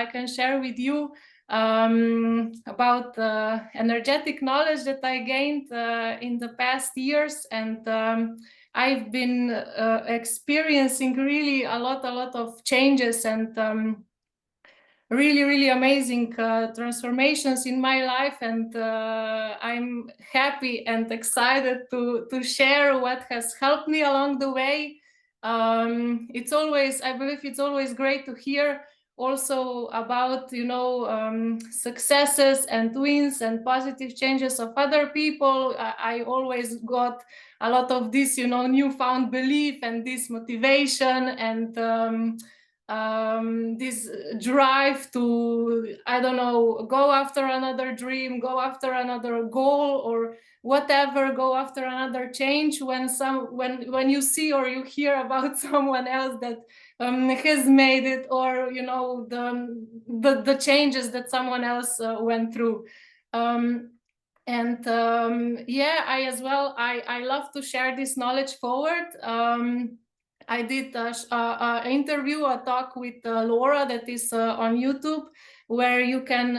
I can share with you about energetic knowledge that I gained in the past years, and I've been experiencing really a lot of changes and really amazing transformations in my life, and I'm happy and excited to share what has helped me along the way. It's always, I believe it's always great to hear also about, you know, successes and wins and positive changes of other people. I always got a lot of this, you know, newfound belief and this motivation and this drive to, I don't know, go after another dream, go after another goal, or whatever, go after another change when you see or you hear about someone else that has made it, or you know, the changes that someone else went through. Yeah, I as well, I love to share this knowledge forward. I did a interview, a talk with Laura that is on YouTube, where you can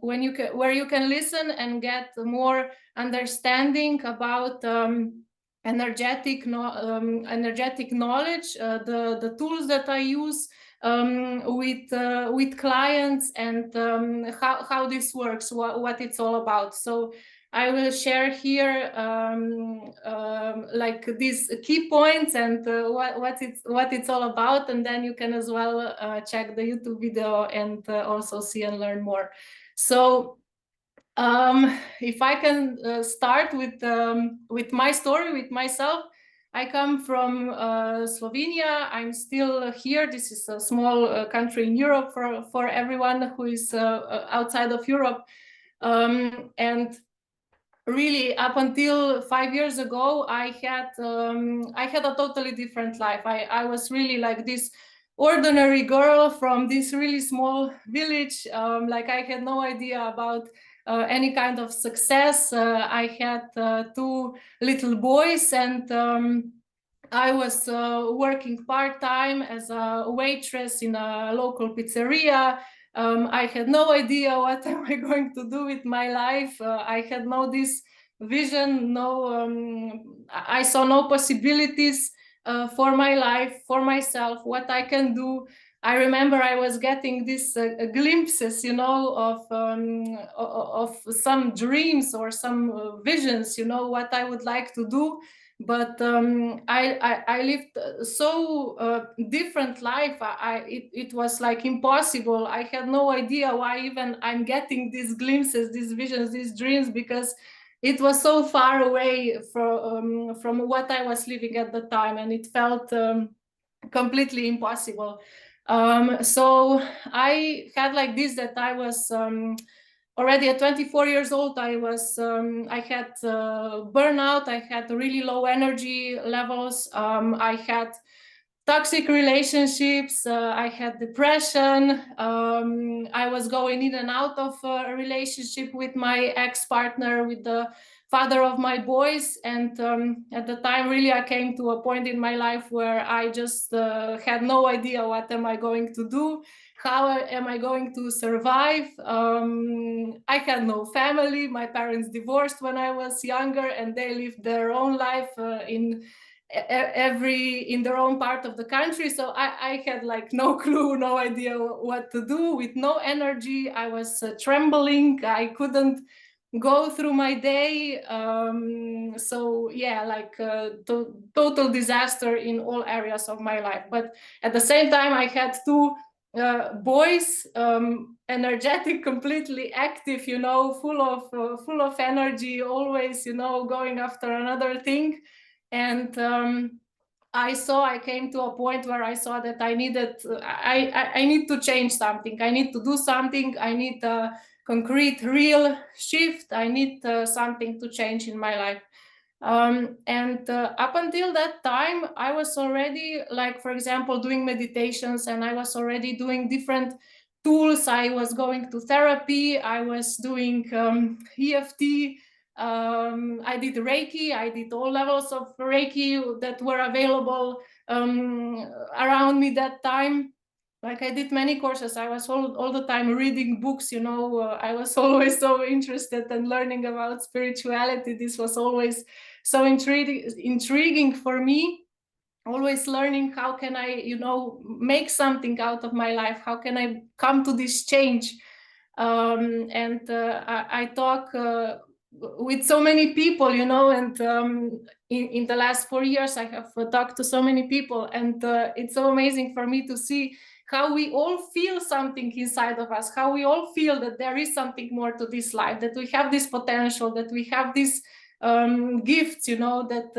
where you can listen and get more understanding about energetic knowledge, the tools that I use with clients, and how this works, what it's all about. So I will share here like these key points and what it's all about, and then you can as well check the YouTube video and also see and learn more. So if I can start with my story, with myself. I come from Slovenia. I'm still here. This is a small country in Europe for everyone who is outside of Europe. And really, up until 5 years ago, I had a totally different life. I was really like this ordinary girl from this really small village. Like, I had no idea about any kind of success. I had two little boys, and I was working part-time as a waitress in a local pizzeria. I had no idea what am I going to do with my life. I had no this vision, I saw no possibilities for my life, for myself, what I can do. I remember I was getting these glimpses, you know, of some dreams or some visions, you know, what I would like to do. But I lived so different life. It was like impossible. I had no idea why even I'm getting these glimpses, these visions, these dreams, because it was so far away from what I was living at the time, and it felt completely impossible. So I had like this, that I was already at 24 years old. I had burnout. I had really low energy levels. I had toxic relationships. I had depression. I was going in and out of a relationship with my ex-partner, with the father of my boys. And at the time, really, I came to a point in my life where I just had no idea what am I going to do. How am I going to survive? I had no family. My parents divorced when I was younger, and they lived their own life in their own part of the country. So I had like no clue, no idea what to do, with no energy. I was trembling. I couldn't go through my day. So yeah, like total disaster in all areas of my life. But at the same time, I had two boys, energetic, completely active, you know, full of energy, always, you know, going after another thing. And I came to a point where I saw that I need to change something. I need to do something. I need a concrete, real shift. I need something to change in my life. And up until that time, I was already, like, for example, doing meditations, and I was already doing different tools. I was going to therapy. I was doing EFT. I did Reiki. I did all levels of Reiki that were available around me that time. like I did many courses. I was all the time reading books, you know. I was always so interested in learning about spirituality. This was always so intriguing for me. Always learning, how can I, you know, make something out of my life? How can I come to this change? And I talk with so many people, you know, and in the last 4 years, I have talked to so many people, and it's so amazing for me to see how we all feel something inside of us, how we all feel that there is something more to this life, that we have this potential, that we have this gifts, you know, that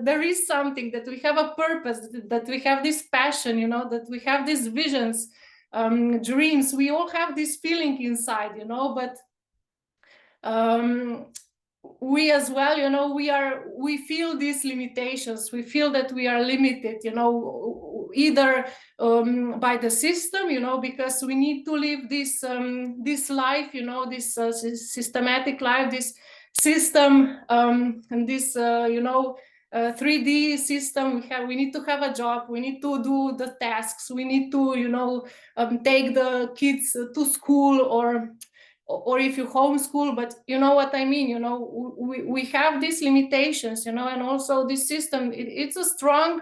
there is something, that we have a purpose, that we have this passion, you know, that we have these visions, dreams. We all have this feeling inside, you know, but we as well, you know, we feel these limitations. We feel that we are limited, you know, either by the system, you know, because we need to live this life, you know, this systematic life, this system, and this you know, 3D system. We need to have a job, we need to do the tasks, we need to, you know, take the kids to school, or if you homeschool. But you know what I mean, you know, we have these limitations, you know. And also this system, it's a strong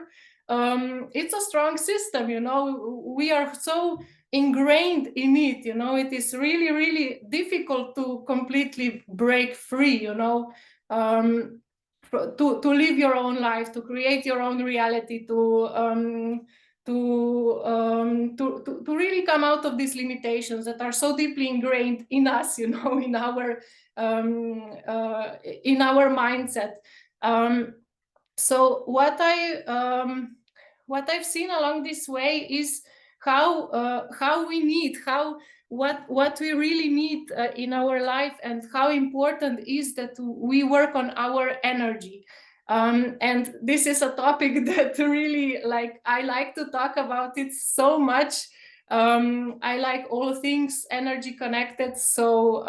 system, you know. We are so ingrained in it, you know. It is really, really difficult to completely break free, you know, to live your own life, to create your own reality, to really come out of these limitations that are so deeply ingrained in us, you know, in our mindset. So what I've seen along this way is how we need, what we really need in our life, and how important is that we work on our energy. And this is a topic that really, like, I like to talk about it so much. I like all things energy connected, so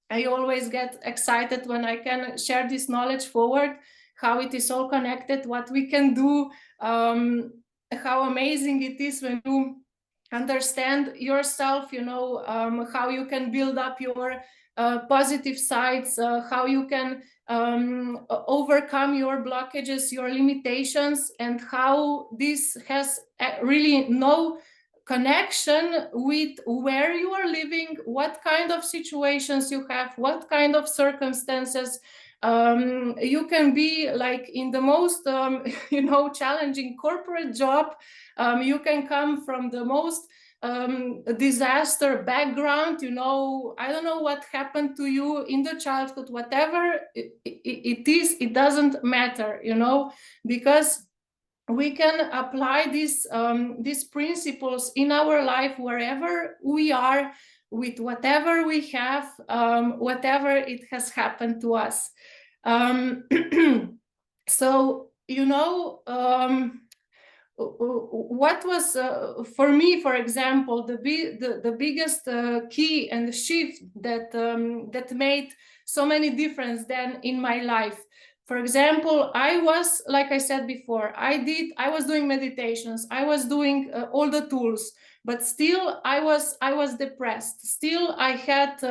I always get excited when I can share this knowledge forward, how it is all connected, what we can do, how amazing it is when you understand yourself, you know, how you can build up your positive sides, how you can overcome your blockages, your limitations, and how this has really no connection with where you are living, what kind of situations you have, what kind of circumstances. You can be like in the most you know, challenging corporate job. You can come from the most disaster background, you know. I don't know what happened to you in the childhood, whatever it is, it doesn't matter, you know, because we can apply these principles in our life wherever we are, with whatever we have, whatever it has happened to us. So, you know, what was for me, for example, the biggest key and the shift that made so many difference then in my life. For example, I was, like I said before, I was doing meditations, I was doing all the tools, but still I was depressed. Still I had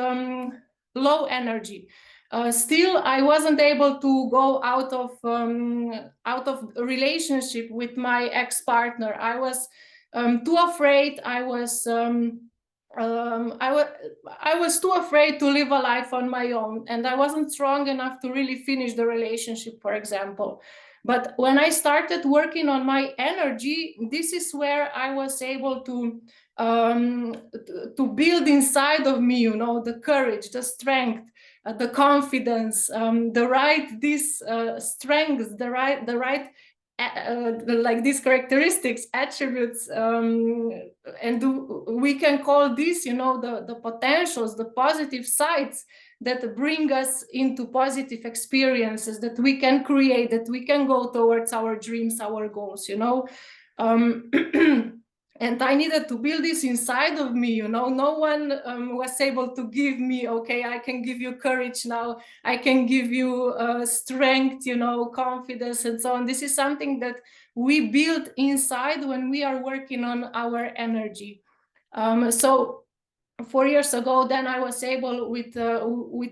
low energy. Still, I wasn't able to go out of a relationship with my ex-partner. I was too afraid. I was too afraid to live a life on my own, and I wasn't strong enough to really finish the relationship, for example. But when I started working on my energy, this is where I was able to build inside of me, you know, the courage, the strength, the confidence, the right strengths, the right like these characteristics, attributes, and we can call this, you know, the potentials, the positive sides that bring us into positive experiences that we can create, that we can go towards our dreams, our goals, you know. And I needed to build this inside of me, you know. No one was able to give me, okay, I can give you courage now, I can give you strength, you know, confidence, and so on. This is something that we build inside when we are working on our energy. So 4 years ago, then I was able, with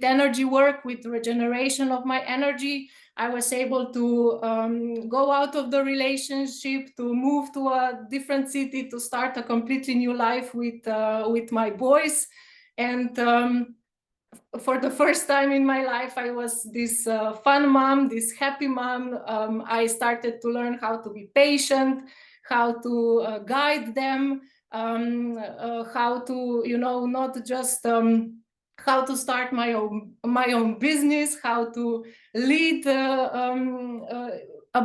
energy work, with regeneration of my energy, I was able to go out of the relationship, to move to a different city, to start a completely new life with my boys. And for the first time in my life, I was this fun mom, this happy mom. I started to learn how to be patient, how to guide them, how to, you know, not just how to start my own business, how to lead a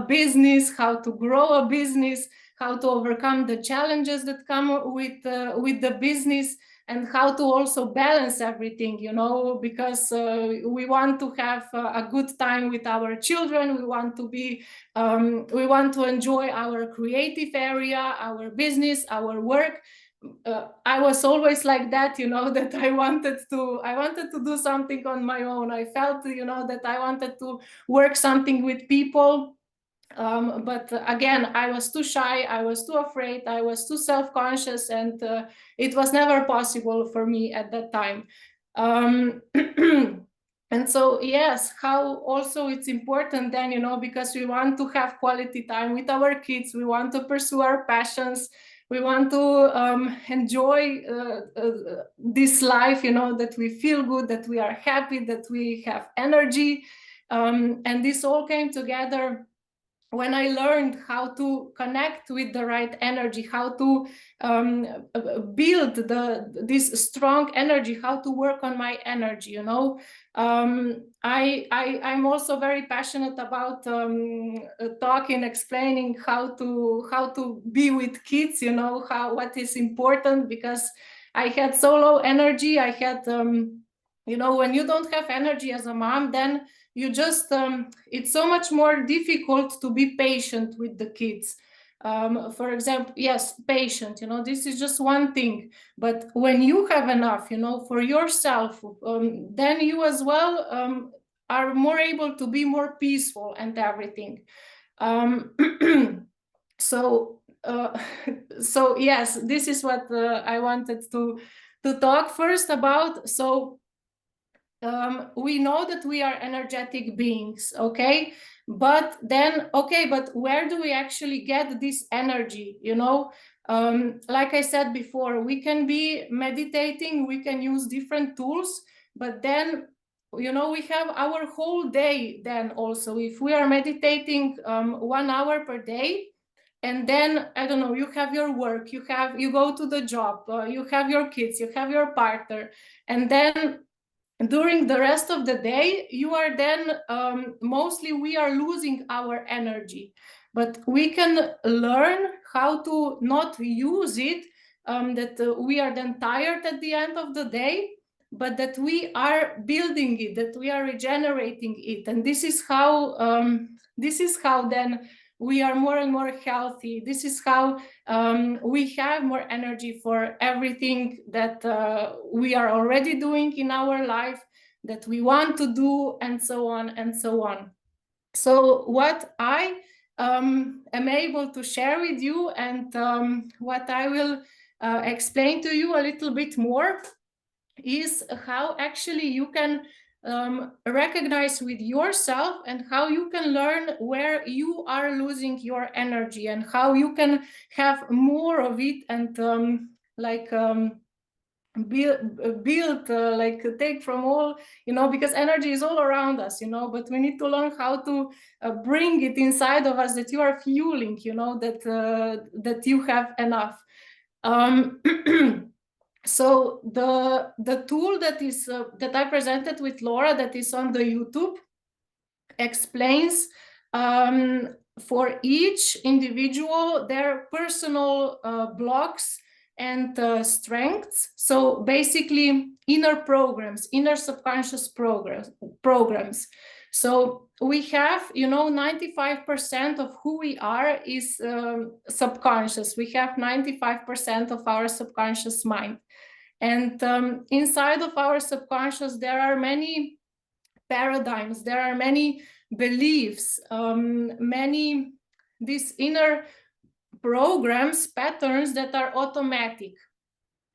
business, how to grow a business, how to overcome the challenges that come with the business, and how to also balance everything, you know, because we want to have a good time with our children. We want to be, we want to enjoy our creative area, our business, our work. I was always like that, you know, that I wanted to do something on my own. I felt, you know, that I wanted to work something with people. But again, I was too shy, I was too afraid, I was too self-conscious, and it was never possible for me at that time. And so, yes, how also it's important then, you know, because we want to have quality time with our kids, we want to pursue our passions, we want to enjoy this life, you know, that we feel good, that we are happy, that we have energy. And this all came together when I learned how to connect with the right energy, how to build this strong energy, how to work on my energy, you know. I'm also very passionate about talking, explaining how to be with kids, you know, what is important, because I had so low energy. I had, you know, when you don't have energy as a mom, then you just it's so much more difficult to be patient with the kids. For example, yes, patient, you know, this is just one thing, but when you have enough, you know, for yourself, then you as well are more able to be more peaceful and everything. So so yes, this is what I wanted to talk first about. So we know that we are energetic beings, okay? But then, okay, but where do we actually get this energy, you know? Like I said before, we can be meditating, we can use different tools, but then, you know, we have our whole day then also. If we are meditating 1 hour per day, and then, I don't know, you have your work, you go to the job, you have your kids, you have your partner, and then during the rest of the day, you are then mostly we are losing our energy, but we can learn how to not use it, that we are then tired at the end of the day, but that we are building it, that we are regenerating it. And this is how then we are more and more healthy. This is how we have more energy for everything that we are already doing in our life, that we want to do, and so on and so on. So what I am able to share with you, and what I will explain to you a little bit more, is how actually you can recognize with yourself, and how you can learn where you are losing your energy, and how you can have more of it, and build like take from all, you know, because energy is all around us, you know, but we need to learn how to bring it inside of us, that you are fueling, you know, that you have enough. So the tool that is that I presented with Laura, that is on the YouTube, explains for each individual their personal blocks and strengths. So basically inner programs, inner subconscious programs. So we have, 95% of who we are is subconscious. We have 95% of our subconscious mind. And inside of our subconscious, there are many paradigms, there are many beliefs, many these inner programs, patterns that are automatic.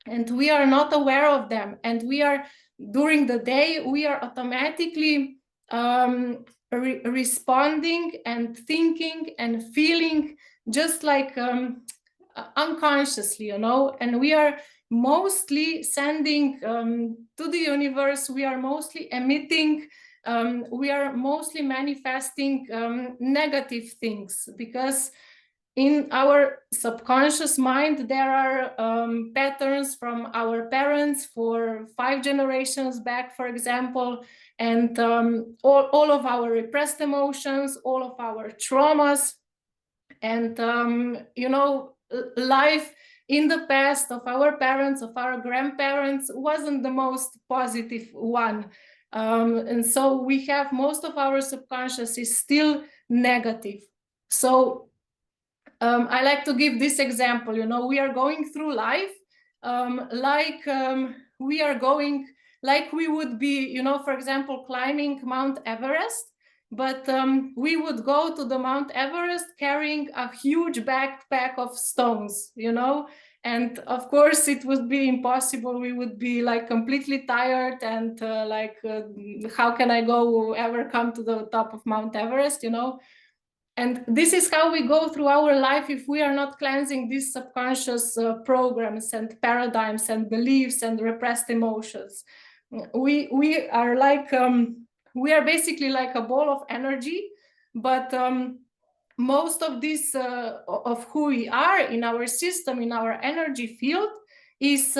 And we are not aware of them. And we are, during the day, we are automatically responding and thinking and feeling just like unconsciously, and we are mostly sending to the universe, we are mostly emitting, we are mostly manifesting negative things, because in our subconscious mind, there are patterns from our parents for 5 generations back, for example, and all of our repressed emotions, all of our traumas, and life in the past of our parents, of our grandparents, wasn't the most positive one. And so we have, most of our subconscious is still negative. So I like to give this example. We are going through life like we are going, like we would be, for example, climbing Mount Everest, but we would go to the Mount Everest carrying a huge backpack of stones, and of course it would be impossible. We would be like completely tired and how can I go ever come to the top of Mount Everest, And this is how we go through our life if we are not cleansing these subconscious programs and paradigms and beliefs and repressed emotions. We are like, we are basically like a ball of energy, but most of this, of who we are in our system, in our energy field, is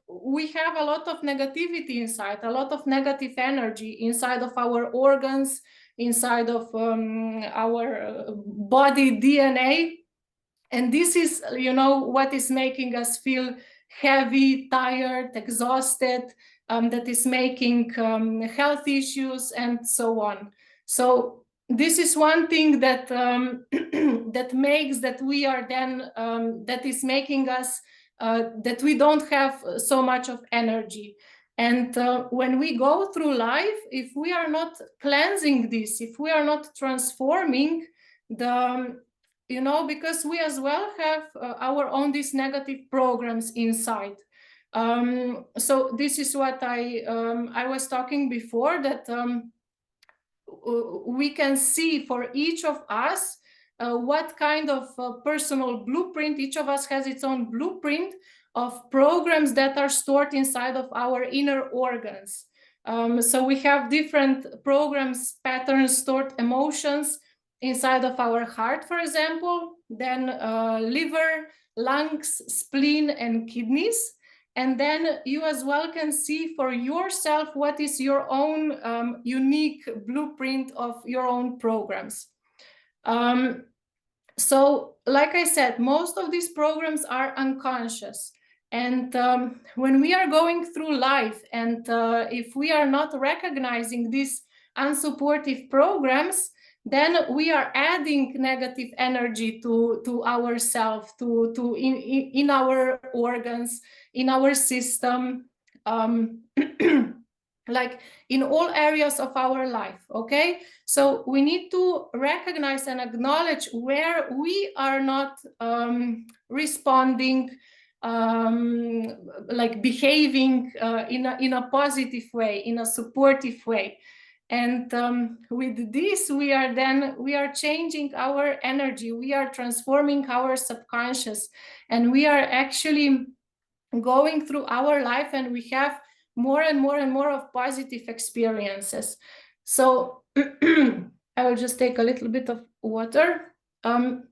we have a lot of negativity inside, a lot of negative energy inside of our organs, inside of our body DNA. And this is, what is making us feel heavy, tired, exhausted, that is making health issues and so on. So this is one thing that that makes that we are then, that is making us, that we don't have so much of energy. And when we go through life, if we are not cleansing this, if we are not transforming the, because we as well have our own these negative programs inside. So this is what I was talking before, that we can see for each of us what kind of personal blueprint. Each of us has its own blueprint of programs that are stored inside of our inner organs. So we have different programs, patterns, stored emotions inside of our heart, for example, then liver, lungs, spleen, and kidneys. And then you as well can see for yourself what is your own unique blueprint of your own programs. So, like I said, most of these programs are unconscious. And when we are going through life, and if we are not recognizing these unsupportive programs, then we are adding negative energy to ourselves, to in our organs, in our system, like in all areas of our life. Okay, so we need to recognize and acknowledge where we are not responding, like behaving in a positive way, in a supportive way. And with this, we are changing our energy, we are transforming our subconscious, and we are actually going through our life, and we have more and more and more of positive experiences. So I will just take a little bit of water. Do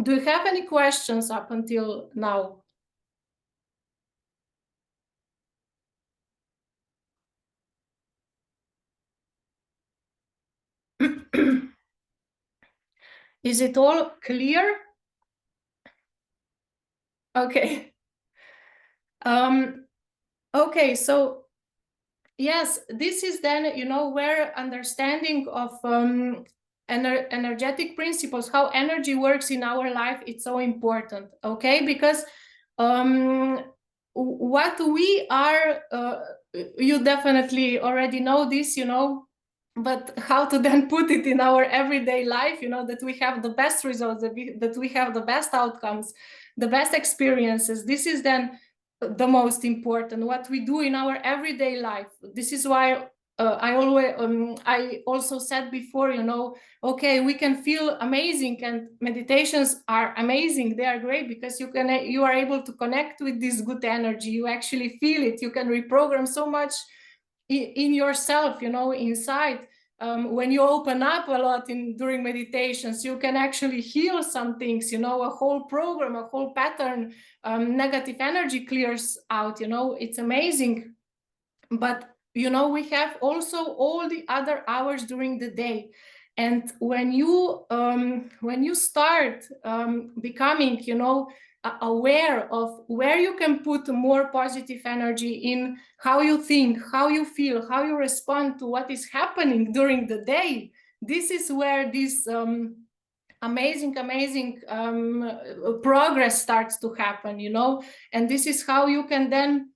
you have any questions up until now? Is it all clear? Okay. Okay, so yes, this is then, you know, where understanding of energetic principles, how energy works in our life, it's so important. Okay, because what we are, you definitely already know this, you know, but how to then put it in our everyday life, you know, that we have the best results, that we have the best outcomes, the best experiences. This is then the most important, what we do in our everyday life. This is why I also said before, you know, okay, we can feel amazing, and meditations are amazing, they are great, because you are able to connect with this good energy, you actually feel it, you can reprogram so much in yourself, you know, inside. When you open up a lot during meditations, you can actually heal some things, you know, a whole program, a whole pattern, negative energy clears out, you know, it's amazing. But, you know, we have also all the other hours during the day. And when you start becoming, you know, aware of where you can put more positive energy in, how you think, how you feel, how you respond to what is happening during the day, this is where this amazing progress starts to happen, you know. And this is how you can then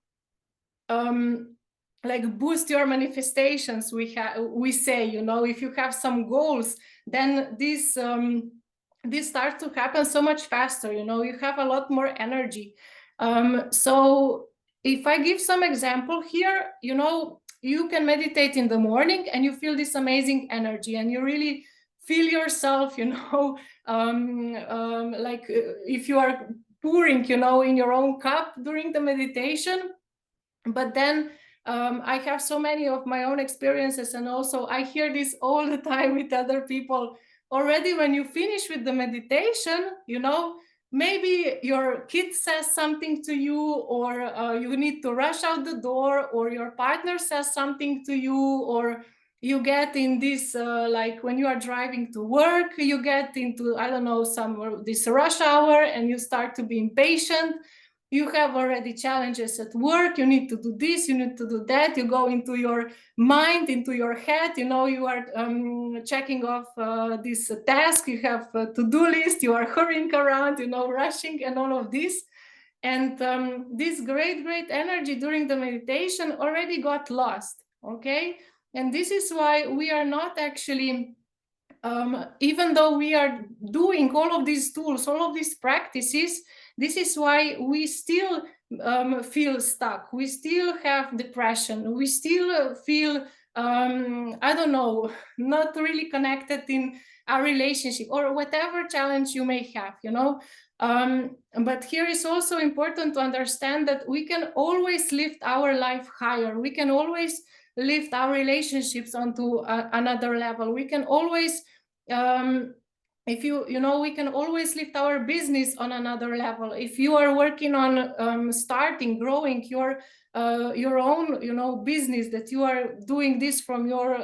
like boost your manifestations. We say, you know, if you have some goals, then this starts to happen so much faster, you know, you have a lot more energy. So if I give some example here, you know, you can meditate in the morning and you feel this amazing energy, and you really feel yourself, you know, like if you are pouring, you know, in your own cup during the meditation. But then I have so many of my own experiences, and also I hear this all the time with other people. Already when you finish with the meditation, you know, maybe your kid says something to you, or you need to rush out the door, or your partner says something to you, or you get in this like when you are driving to work, you get into, I don't know, some this rush hour, and you start to be impatient. You have already challenges at work, you need to do this, you need to do that, you go into your mind, into your head, you know, you are checking off this task, you have a to-do list, you are hurrying around, you know, rushing and all of this. And this great energy during the meditation already got lost. Okay, and this is why we are not actually even though we are doing all of these tools, all of these practices, this is why we still feel stuck. We still have depression. We still feel, I don't know, not really connected in our relationship, or whatever challenge you may have, you know. But here is also important to understand that we can always lift our life higher. We can always lift our relationships onto another level. We can always if you know, we can always lift our business on another level. If you are working on starting growing your own, you know, business, that you are doing this from your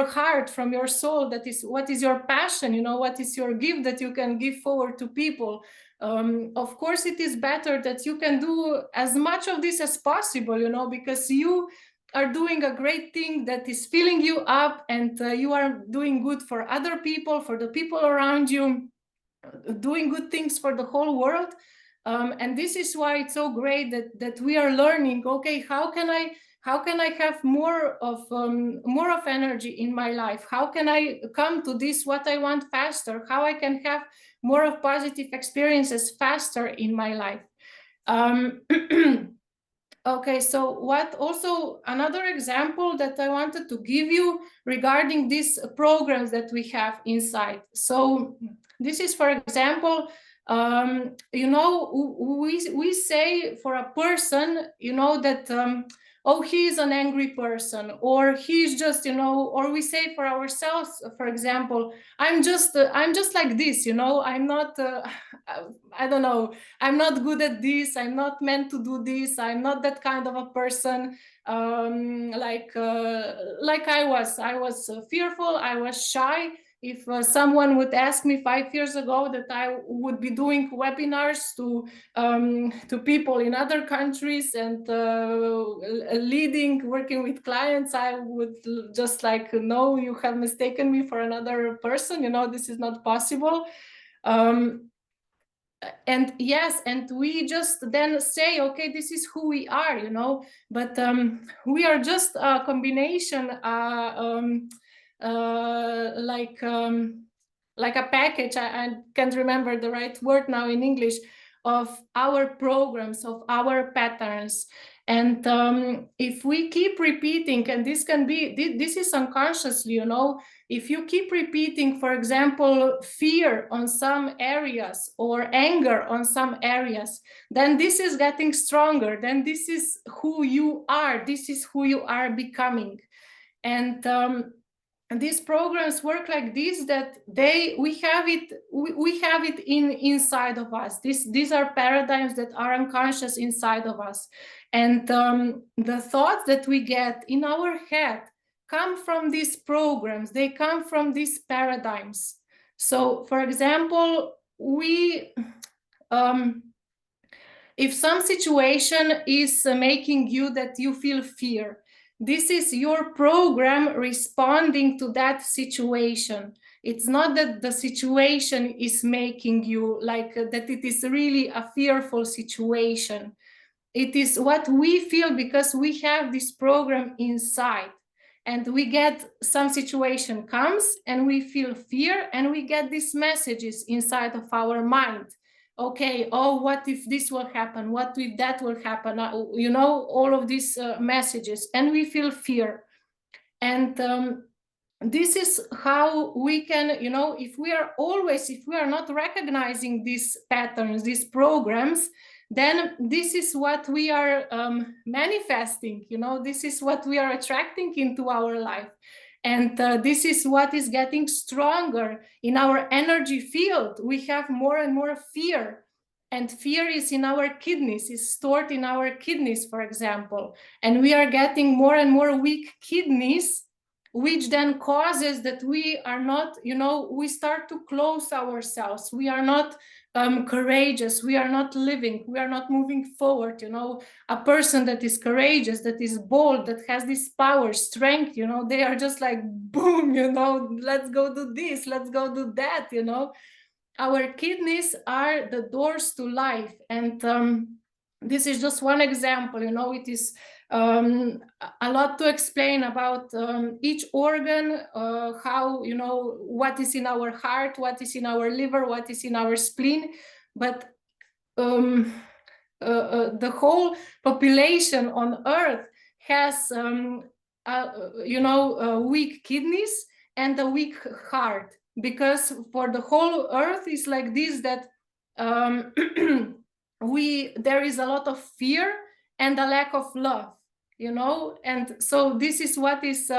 heart, from your soul, that is what is your passion, you know, what is your gift that you can give forward to people. Of course it is better that you can do as much of this as possible, you know, because you are doing a great thing that is filling you up, and you are doing good for other people, for the people around you, doing good things for the whole world. And this is why it's so great that we are learning, okay, how can I have more of energy in my life? How can I come to this what I want faster? How I can have more of positive experiences faster in my life? Okay, so what also another example that I wanted to give you regarding these programs that we have inside. So this is, for example, you know, we say for a person, you know, that oh, he is an angry person, or he's just, you know, or we say for ourselves, for example, I'm just like this, you know, I'm not I don't know, I'm not good at this, I'm not meant to do this, I'm not that kind of a person. Like I was fearful, I was shy if someone would ask me 5 years ago that I would be doing webinars to people in other countries and working with clients, I would just like, no, you have mistaken me for another person, you know, this is not possible. And yes, and we just then say, okay, this is who we are, you know, but we are just a combination, like a package, I can't remember the right word now in English, of our programs, of our patterns. And if we keep repeating, and this can be, this is unconsciously, you know, if you keep repeating, for example, fear on some areas or anger on some areas, then this is getting stronger. Then this is who you are. This is who you are becoming. And these programs work like this, that we have it inside of us. These are paradigms that are unconscious inside of us. And the thoughts that we get in our head come from these programs, they come from these paradigms. So, for example, if some situation is making you that you feel fear, this is your program responding to that situation. It's not that the situation is making you like that it is really a fearful situation. It is what we feel because we have this program inside. And we get some situation comes and we feel fear, and we get these messages inside of our mind. Okay, oh, what if this will happen? What if that will happen? You know, all of these messages, and we feel fear. And this is how we can, you know, if we are not recognizing these patterns, these programs, then this is what we are manifesting, you know, this is what we are attracting into our life. And this is what is getting stronger in our energy field. We have more and more fear. And fear is in our kidneys, is stored in our kidneys, for example. And we are getting more and more weak kidneys, which then causes that we are not, you know, we start to close ourselves. We are not courageous. We are not living. We are not moving forward. You know, a person that is courageous, that is bold, that has this power, strength, you know, they are just like, boom, you know, let's go do this, let's go do that, you know. Our kidneys are the doors to life. And this is just one example, you know, it is a lot to explain about each organ, how, you know, what is in our heart, what is in our liver, what is in our spleen. But the whole population on Earth has, you know, weak kidneys and a weak heart, because for the whole Earth is like this, that there is a lot of fear and a lack of love, you know. And so this is what is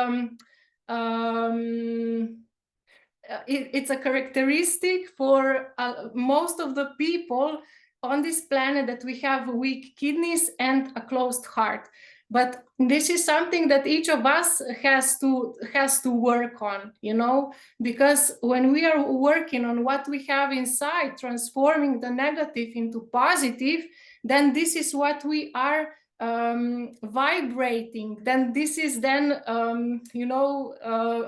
it's a characteristic for most of the people on this planet, that we have weak kidneys and a closed heart. But this is something that each of us has to work on, you know, because when we are working on what we have inside, transforming the negative into positive, then this is what we are vibrating. Then this is then you know,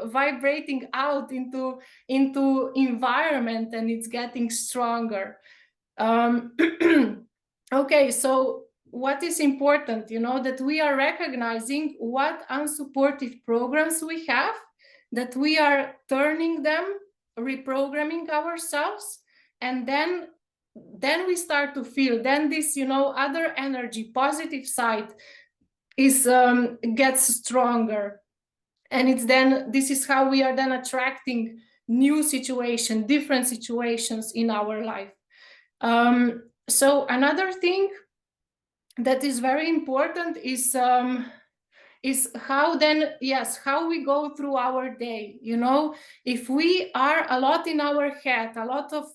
vibrating out into environment, and it's getting stronger. Okay, so what is important, you know, that we are recognizing what unsupportive programs we have, that we are turning them, reprogramming ourselves, and then we start to feel, then this, you know, other energy, positive side is gets stronger. And it's then, this is how we are then attracting new situations, different situations in our life. So another thing that is very important is how then, yes, how we go through our day. You know, if we are a lot in our head, a lot of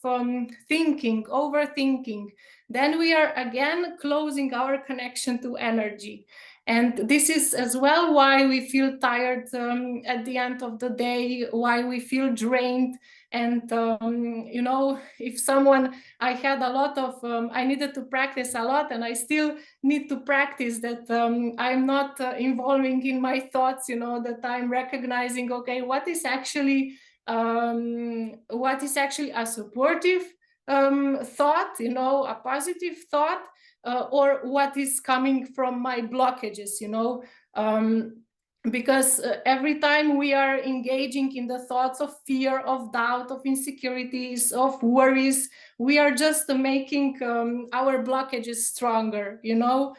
thinking, overthinking, then we are again closing our connection to energy. And this is as well why we feel tired at the end of the day, why we feel drained. And, you know, if someone, I had a lot of, I needed to practice a lot, and I still need to practice that I'm not involving in my thoughts, you know, that I'm recognizing, okay, what is actually a supportive thought, you know, a positive thought, or what is coming from my blockages, you know, because every time we are engaging in the thoughts of fear, of doubt, of insecurities, of worries, we are just making our blockages stronger, you know.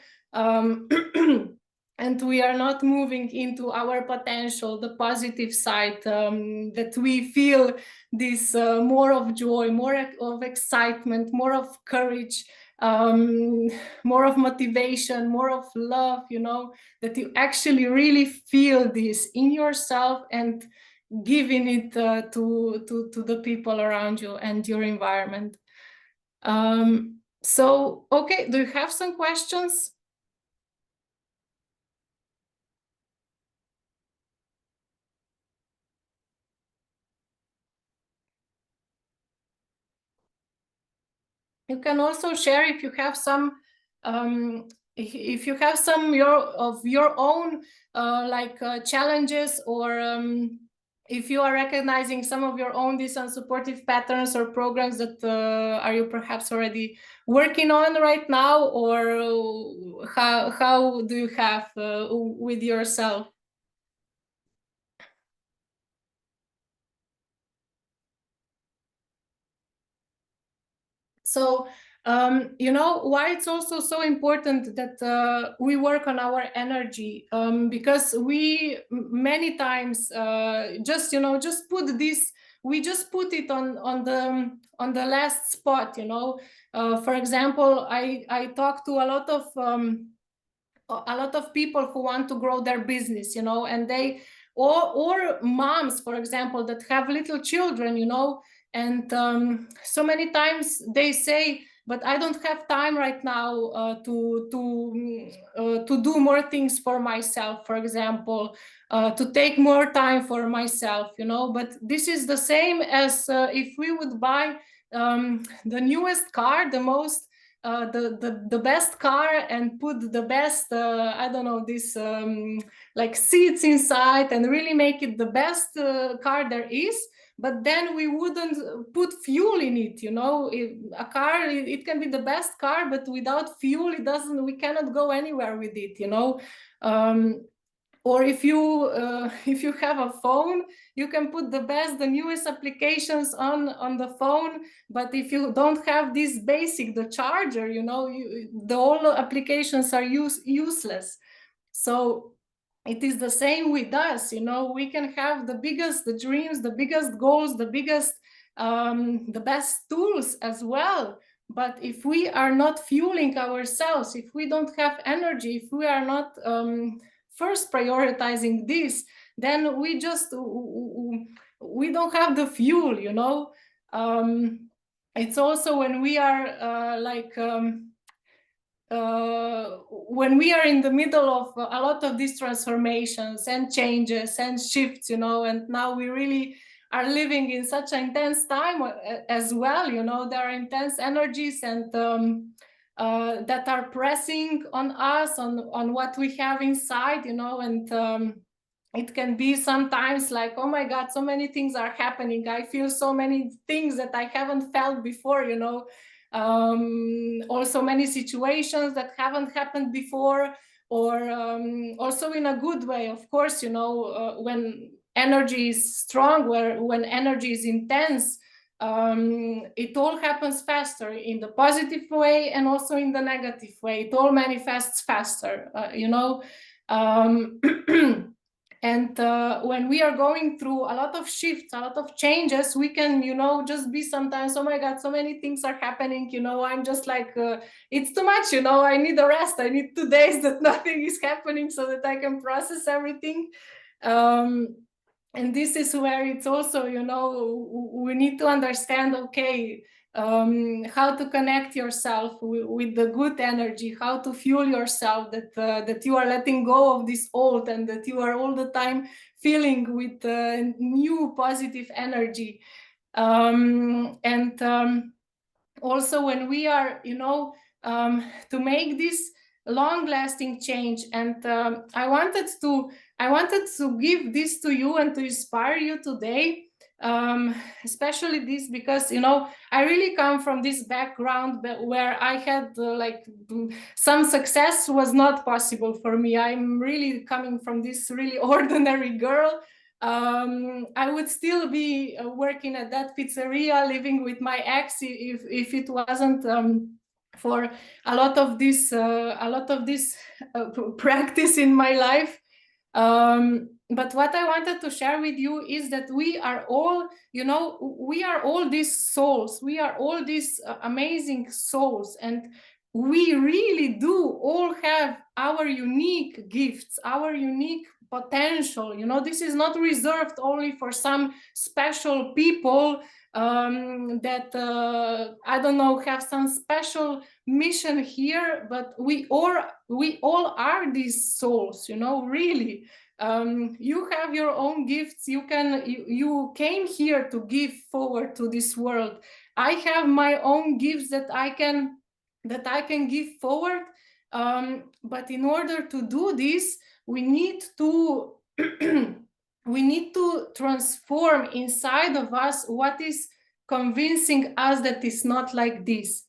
And we are not moving into our potential, the positive side, that we feel this more of joy, more of excitement, more of courage, more of motivation, more of love, you know, that you actually really feel this in yourself and giving it to the people around you and your environment. So, okay, do you have some questions? You can also share if you have some, if you have some of your own like challenges, or if you are recognizing some of your own these unsupportive patterns or programs that are you perhaps already working on right now, or how do you have with yourself? So, you know, why it's also so important that we work on our energy, because we many times just, you know, just put this, we just put it on the last spot, you know. For example, I talk to a lot of people who want to grow their business, you know, and they, or moms, for example, that have little children, you know, and so many times they say, but I don't have time right now to do more things for myself, for example, to take more time for myself, you know. But this is the same as if we would buy the newest car, the most the best car, and put the best I don't know, this like seats inside, and really make it the best car there is. But then we wouldn't put fuel in it, you know. A car, it can be the best car, but without fuel, it doesn't, we cannot go anywhere with it, you know. Or if you have a phone, you can put the best, the newest applications on the phone, but if you don't have this basic, the charger, you know, the all applications are useless. So it is the same with us, you know. We can have the biggest, the dreams, the biggest goals, the biggest the best tools as well, but if we are not fueling ourselves, if we don't have energy, if we are not first prioritizing this, then we just we don't have the fuel, you know. It's also when we are when we are in the middle of a lot of these transformations and changes and shifts, you know, and now we really are living in such an intense time as well, you know. There are intense energies and that are pressing on us, on what we have inside, you know. And it can be sometimes like, oh my God, so many things are happening, I feel so many things that I haven't felt before, you know. Also many situations that haven't happened before, or also in a good way, of course, you know. When energy is strong, when energy is intense, it all happens faster in the positive way and also in the negative way. It all manifests faster, you know. um, and when we are going through a lot of shifts, a lot of changes, we can, you know, just be sometimes, oh my God, so many things are happening, you know. I'm just like, it's too much, you know. I need a rest, I need 2 days that nothing is happening so that I can process everything. And this is where it's also, you know, we need to understand, okay, how to connect yourself with the good energy, how to fuel yourself that you are letting go of this old and that you are all the time feeling with new positive energy. Also when we are, to make this long-lasting change, and I wanted to give this to you and to inspire you today, especially this because I really come from this background where I had some success was not possible for me. I'm really coming from this really ordinary girl. I would still be working at that pizzeria, living with my ex, if it wasn't for a lot of this practice in my life. But what I wanted to share with you is that we are all, we are all these souls. We are all these amazing souls, and we really do all have our unique gifts, our unique potential. This is not reserved only for some special people that I don't know, have some special mission here, but we all are these souls, really. You have your own gifts. You came here to give forward to this world. I have my own gifts that I can give forward, but in order to do this, we need to we need to transform inside of us what is convincing us that it's not like this,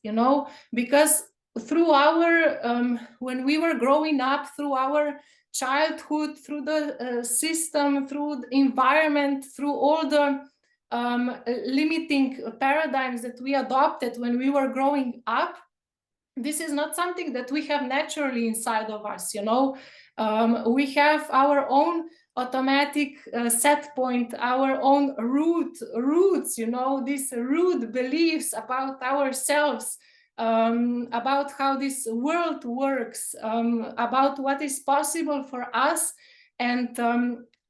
because through our when we were growing up, through our childhood, through the system, through the environment, through all the limiting paradigms that we adopted when we were growing up, this is not something that we have naturally inside of us. We have our own automatic set point, our own roots, these root beliefs about ourselves, about how this world works, about what is possible for us. And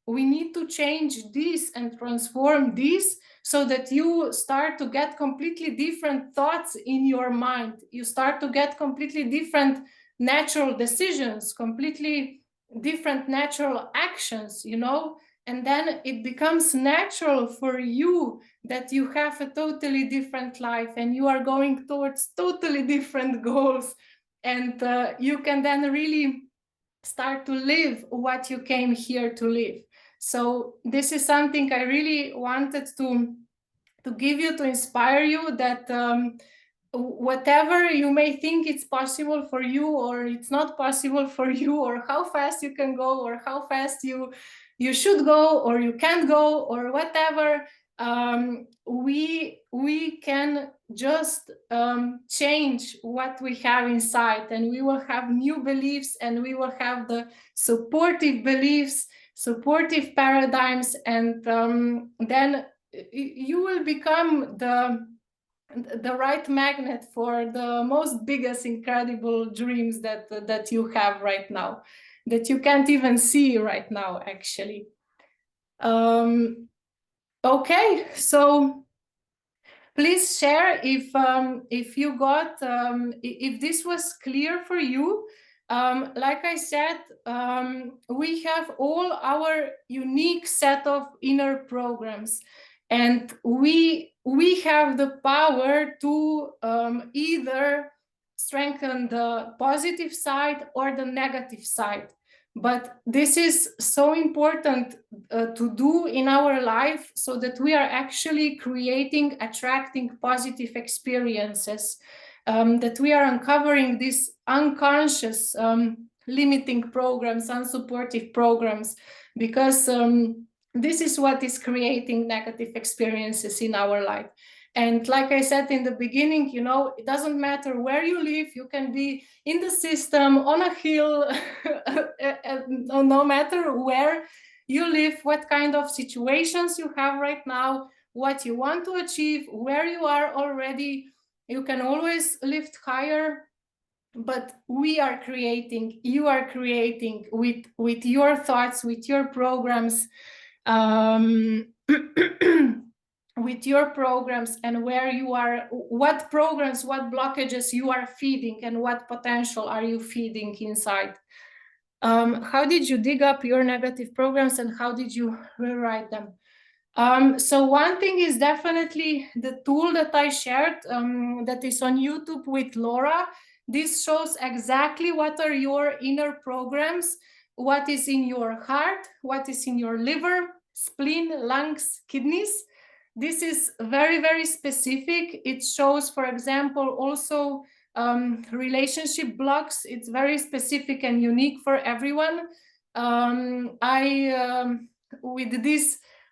we need to change this and transform this, so that you start to get completely different thoughts in your mind. You start to get completely different natural decisions, completely different natural actions, and then it becomes natural for you that you have a totally different life and you are going towards totally different goals. And you can then really start to live what you came here to live. So this is something I really wanted to give you, to inspire you, that whatever you may think it's possible for you, or it's not possible for you, or how fast you can go, or how fast you should go, or you can't go, or whatever, we can just change what we have inside, and we will have new beliefs, and we will have the supportive beliefs, supportive paradigms, and then you will become the right magnet for the most biggest incredible dreams that you have right now, that you can't even see right now, actually. Okay, so please share if you got if this was clear for you. Like I said, we have all our unique set of inner programs, and we have the power to either strengthen the positive side or the negative side. But this is so important to do in our life, so that we are actually creating, attracting positive experiences, that we are uncovering these unconscious limiting programs, unsupportive programs, because this is what is creating negative experiences in our life. And like I said in the beginning, it doesn't matter where you live. You can be in the system, on a hill, no matter where you live, what kind of situations you have right now, what you want to achieve, where you are already. You can always lift higher, but we are creating, you are creating with your thoughts, with your programs. with your programs and where you are, what programs, what blockages you are feeding, and what potential are you feeding inside. How did you dig up your negative programs and how did you rewrite them? So one thing is definitely the tool that I shared that is on YouTube with Laura. This shows exactly what are your inner programs, what is in your heart, what is in your liver, spleen, lungs, kidneys. This is very, very specific. It shows, for example, also relationship blocks. It's very specific and unique for everyone.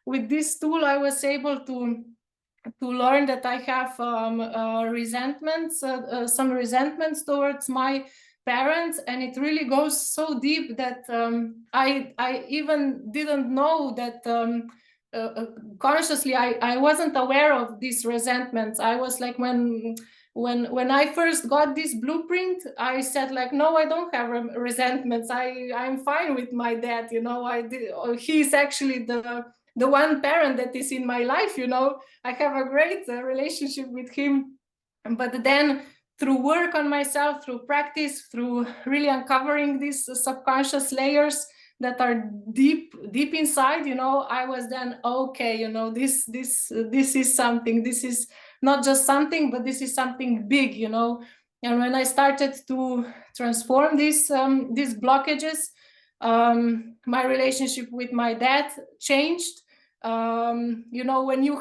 With this tool, I was able to learn that I have resentments, some resentments towards my parents, and it really goes so deep that I even didn't know that consciously I wasn't aware of these resentments. I was like, when I first got this blueprint, I said like, no, I don't have resentments. I'm fine with my dad. You know, he's actually the one parent that is in my life. You know, I have a great relationship with him. But then through work on myself, through practice, through really uncovering these subconscious layers that are deep inside, you know, I was then, okay, you know, this is something. This is not just something, but this is something big, you know. And when I started to transform these blockages, my relationship with my dad changed. You know, when you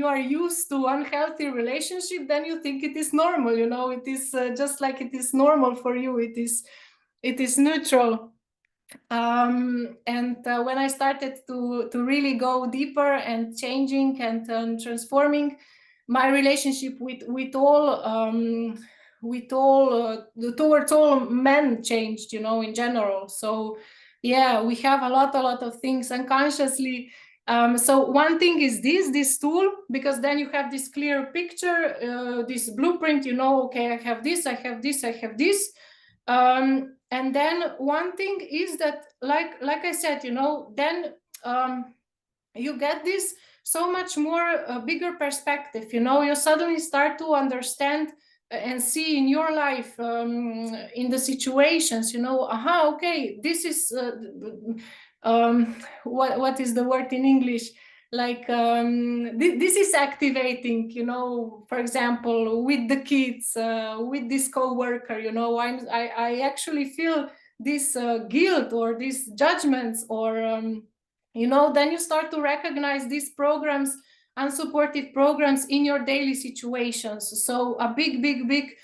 are used to unhealthy relationship, then you think it is normal, you know, it is just like it is normal for you, it is neutral. And when I started to really go deeper and changing and transforming, my relationship with all towards all men changed, you know, in general. So yeah, we have a lot of things unconsciously. So one thing is this tool, because then you have this clear picture, this blueprint, you know, okay, I have this, I have this, I have this. And then one thing is that, like I said, you know, then you get this so much more bigger perspective. You know, you suddenly start to understand and see in your life, in the situations, you know, aha, okay, this is what is the word in English? Like this is activating, you know, for example, with the kids, with this co-worker, you know, I actually feel this guilt or these judgments, or you know, then you start to recognize these programs, unsupportive programs, in your daily situations. So a big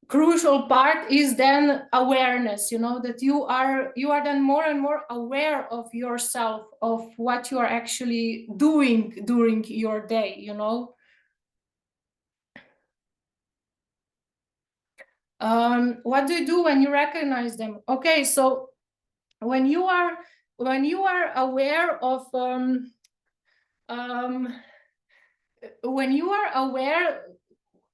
crucial part is then awareness, you know, that you are then more and more aware of yourself, of what you are actually doing during your day, you know. What do you do when you recognize them? Okay, so when you are aware of when you are aware,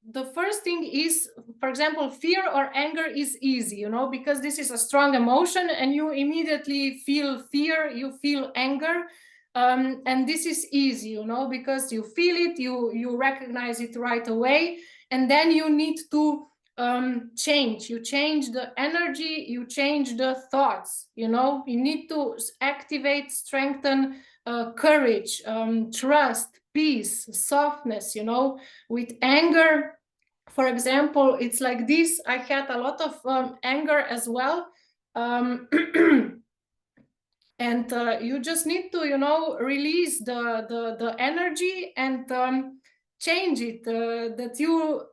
the first thing is, for example, fear or anger is easy, you know, because this is a strong emotion and you immediately feel fear, you feel anger, and this is easy, you know, because you feel it, you recognize it right away, and then you need to change the energy, you change the thoughts, you know, you need to activate, strengthen courage, trust, peace, softness, you know. With anger, for example, it's like this. I had a lot of anger as well. And you just need to, you know, release the energy and change it, that you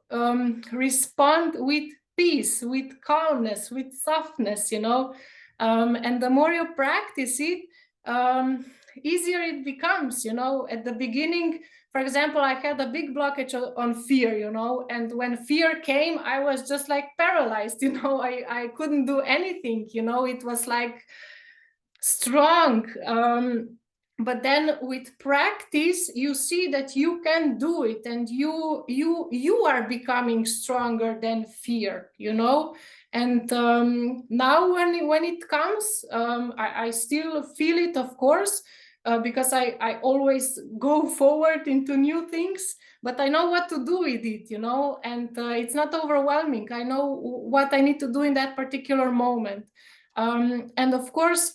respond with peace, with calmness, with softness, you know. And the more you practice it, easier it becomes, you know. At the beginning, for example, I had a big blockage on fear, you know, and when fear came, I was just like paralyzed, you know. I couldn't do anything, you know. It was like strong. But then with practice, you see that you can do it, and you are becoming stronger than fear, you know. And now when it comes, I still feel it, of course, because I always go forward into new things, but I know what to do with it, you know, and it's not overwhelming. I know what I need to do in that particular moment. And of course,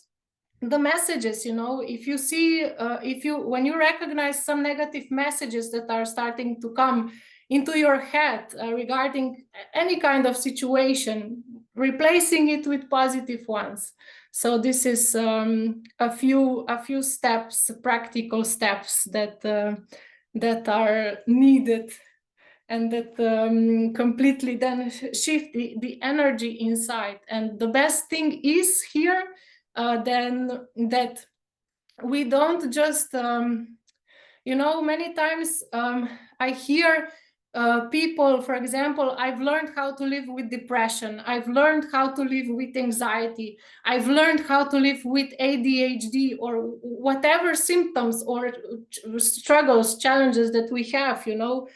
the messages, you know, if you see, when you recognize some negative messages that are starting to come into your head regarding any kind of situation, replacing it with positive ones. So this is a few steps, practical steps that are needed, and that completely then shift the energy inside. And the best thing is here then that we don't just you know, many times I hear people, for example, I've learned how to live with depression, I've learned how to live with anxiety, I've learned how to live with ADHD, or whatever symptoms or struggles, challenges that we have, you know.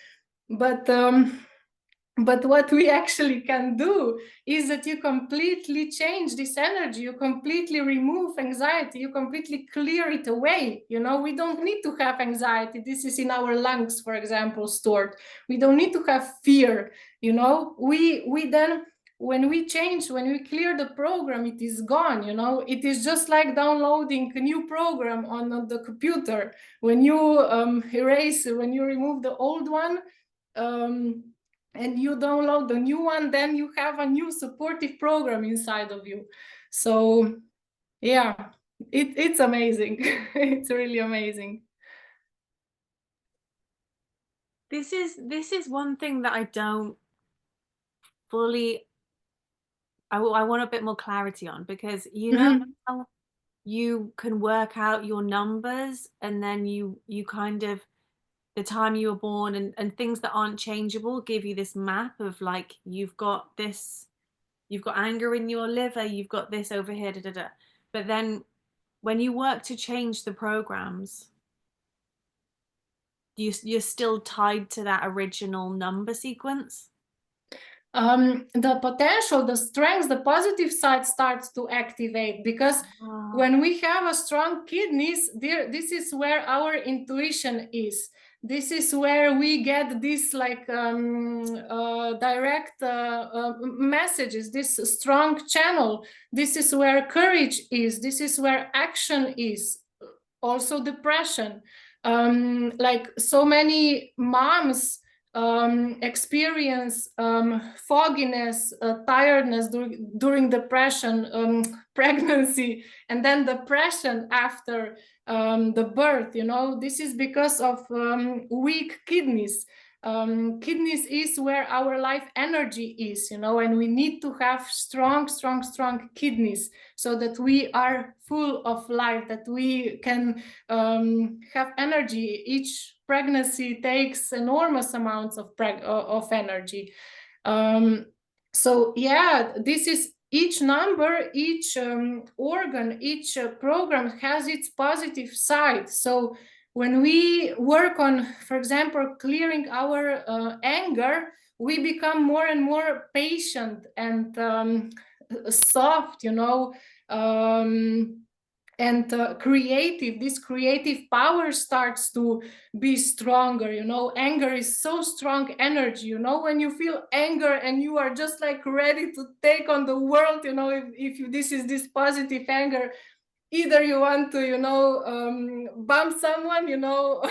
But what we actually can do is that you completely change this energy, you completely remove anxiety, you completely clear it away. You know, we don't need to have anxiety. This is in our lungs, for example, stored. We don't need to have fear. You know, we then, when we change, when we clear the program, it is gone. You know, it is just like downloading a new program on the computer. When you erase, when you remove the old one, and you download the new one, then you have a new supportive program inside of you. So yeah, it's amazing. It's really amazing. This is one thing that I don't fully, I want a bit more clarity on, because you know how you can work out your numbers, and then you kind of, the time you were born, and things that aren't changeable give you this map of like, you've got this, you've got anger in your liver, you've got this over here, da, da, da. But then when you work to change the programs, you're still tied to that original number sequence. The potential, the strength, the positive side starts to activate, because when we have a strong kidneys, this is where our intuition is. This is where we get this like direct messages, this strong channel. This is where courage is. This is where action is. Also depression. Like so many moms experience fogginess, tiredness during depression, pregnancy, and then depression after the birth. You know, this is because of weak kidneys. Kidneys is where our life energy is, you know, and we need to have strong kidneys, so that we are full of life, that we can have energy. Each pregnancy takes enormous amounts of energy. So yeah, this is, each number, each organ, each program has its positive side. So when we work on, for example, clearing our anger, we become more and more patient and soft, you know, and creative. This creative power starts to be stronger. You know, anger is so strong energy. You know, when you feel anger and you are just like ready to take on the world, you know, if this is this positive anger, either you want to, you know, bump someone, you know,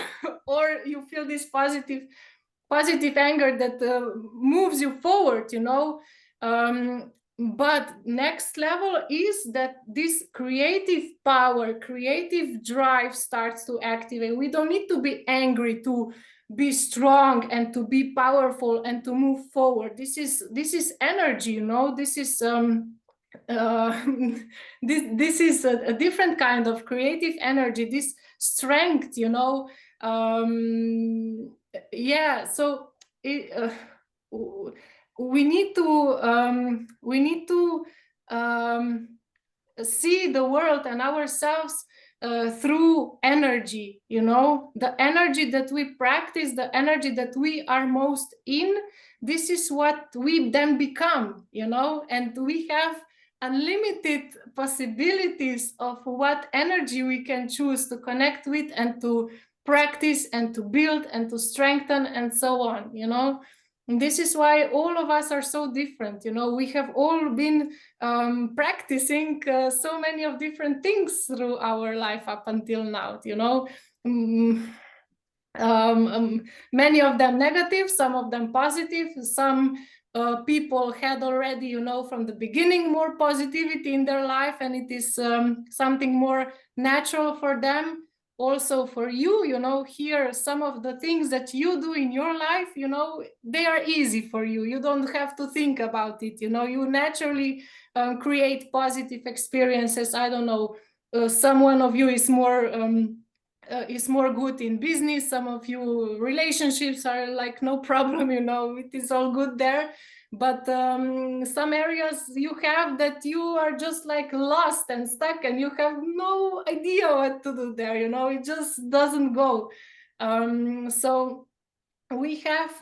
or you feel this positive anger that moves you forward, you know. But next level is that this creative power, creative drive starts to activate. We don't need to be angry to be strong and to be powerful and to move forward. This is energy, you know. This is uh, this is a different kind of creative energy, this strength, you know. Yeah, so we need to see the world and ourselves through energy, you know, the energy that we practice, the energy that we are most in. This is what we then become, you know. And we have unlimited possibilities of what energy we can choose to connect with and to practice and to build and to strengthen and so on, you know. And this is why all of us are so different, you know. We have all been practicing so many of different things through our life up until now, you know. Mm, many of them negative, some of them positive. Some people had already, you know, from the beginning more positivity in their life, and it is something more natural for them. Also for you, you know, here some of the things that you do in your life, you know, they are easy for you. You don't have to think about it, you know. You naturally create positive experiences. I don't know, someone of you is more good in business. Some of you relationships are like no problem, you know, it is all good there. But some areas you have that you are just like lost and stuck and you have no idea what to do there, you know, it just doesn't go. So we have,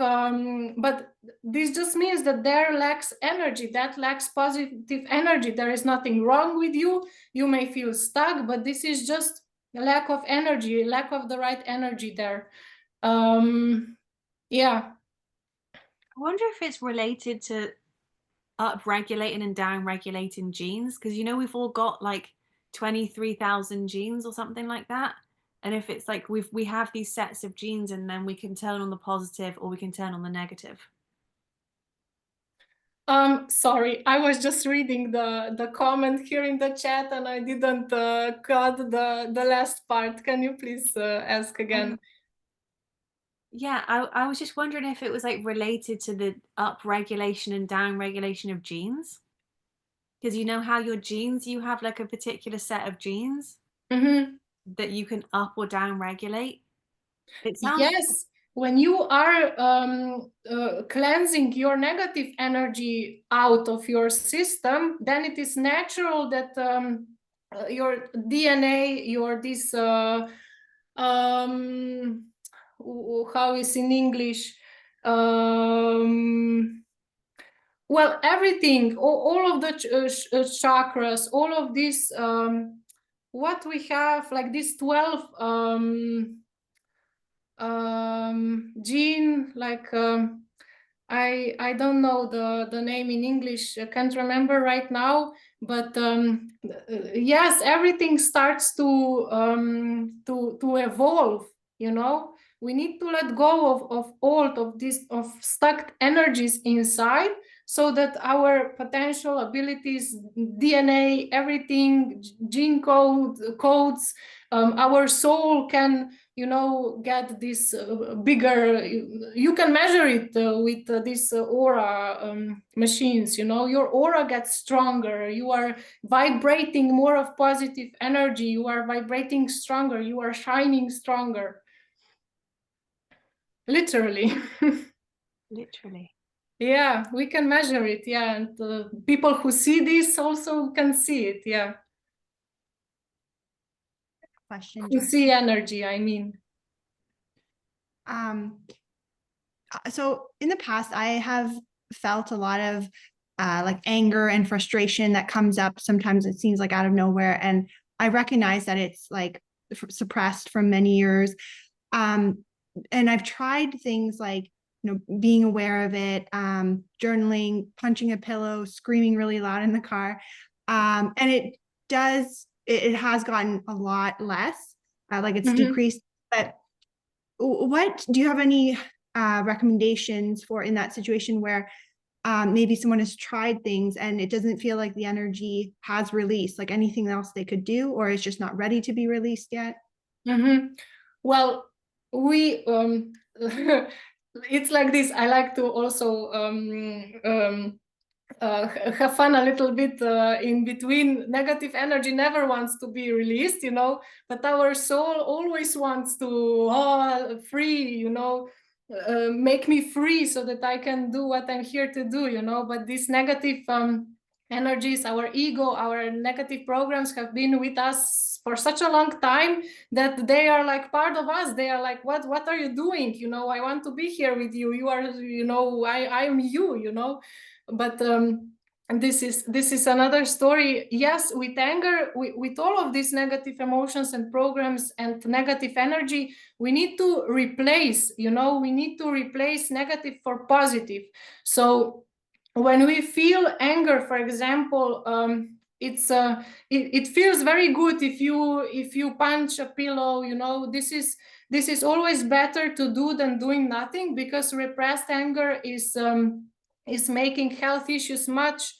but this just means that there lacks energy, that lacks positive energy. There is nothing wrong with you. You may feel stuck, but this is just a lack of energy, lack of the right energy there. Yeah. I wonder if it's related to up regulating and down regulating genes, because you know we've all got like 23,000 genes or something like that. And if it's like we have these sets of genes and then we can turn on the positive or we can turn on the negative. Sorry, I was just reading the comment here in the chat and I didn't cut the last part. Can you please ask again? Yeah, I was just wondering if it was like related to the up regulation and down regulation of genes. Because you know how your genes, you have like a particular set of genes Mm-hmm. that you can up or down regulate. It sounds Yes, when you are cleansing your negative energy out of your system, then it is natural that your DNA, your this um, how is in English? Well, everything, all of the chakras, all of this, what we have, like these 12 gene, like I don't know the name in English. I can't remember right now. But yes, everything starts to evolve. You know, we need to let go of all of this of stuck energies inside, so that our potential abilities, DNA, everything, gene codes, our soul can, you know, get this bigger. You can measure it with these aura machines, you know. Your aura gets stronger, you are vibrating more of positive energy, you are vibrating stronger, you are shining stronger, literally. literally. Yeah, we can measure it. Yeah, and people who see this also can see it. Yeah, Question, who see energy, I mean. So in the past, I have felt a lot of like anger and frustration that comes up. Sometimes it seems like out of nowhere. And I recognize that it's like suppressed from many years. And I've tried things like, you know, being aware of it, journaling, punching a pillow, screaming really loud in the car. And it has gotten a lot less, like it's decreased. But what do you have any recommendations for in that situation where maybe someone has tried things and it doesn't feel like the energy has released, like anything else they could do, or is just not ready to be released yet? Well, we it's like this. I like to also have fun a little bit in between. Negative energy never wants to be released, you know, but our soul always wants to, oh, free, you know, make me free so that I can do what I'm here to do, you know. But these negative energies, our ego, our negative programs have been with us for such a long time that they are like part of us. They are like, what are you doing, you know? I want to be here with you. You are, you know, I am you, you know. But and this is another story. Yes, with anger, with all of these negative emotions and programs and negative energy, we need to replace, we need to replace negative for positive. So when we feel anger, for example, it feels very good if you punch a pillow. This is always better to do than doing nothing, because repressed anger is making health issues much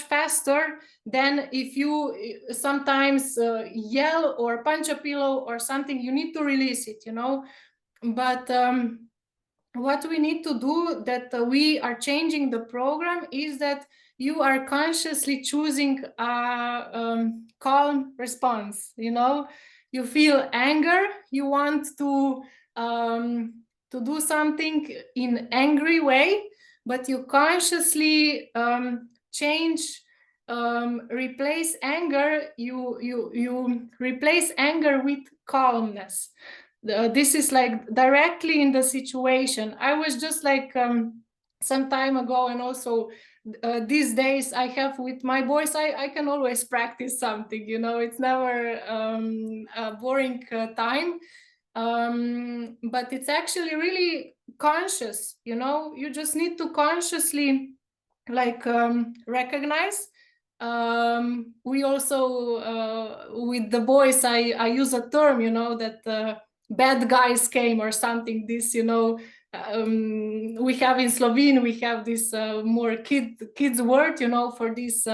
faster than if you sometimes yell or punch a pillow or something. You need to release it, but what we need to do, that we are changing the program, is that you are consciously choosing a calm response. You feel anger, you want to do something in angry way, but you consciously change, replace anger. You replace anger with calmness. This is like directly in the situation. I was just like some time ago, and also these days I have with my boys, I can always practice something, it's never a boring time, but it's actually really conscious. You just need to consciously like recognize. We also with the boys, I use a term, that bad guys came or something. This, we have in Slovene, we have this more kids word, for this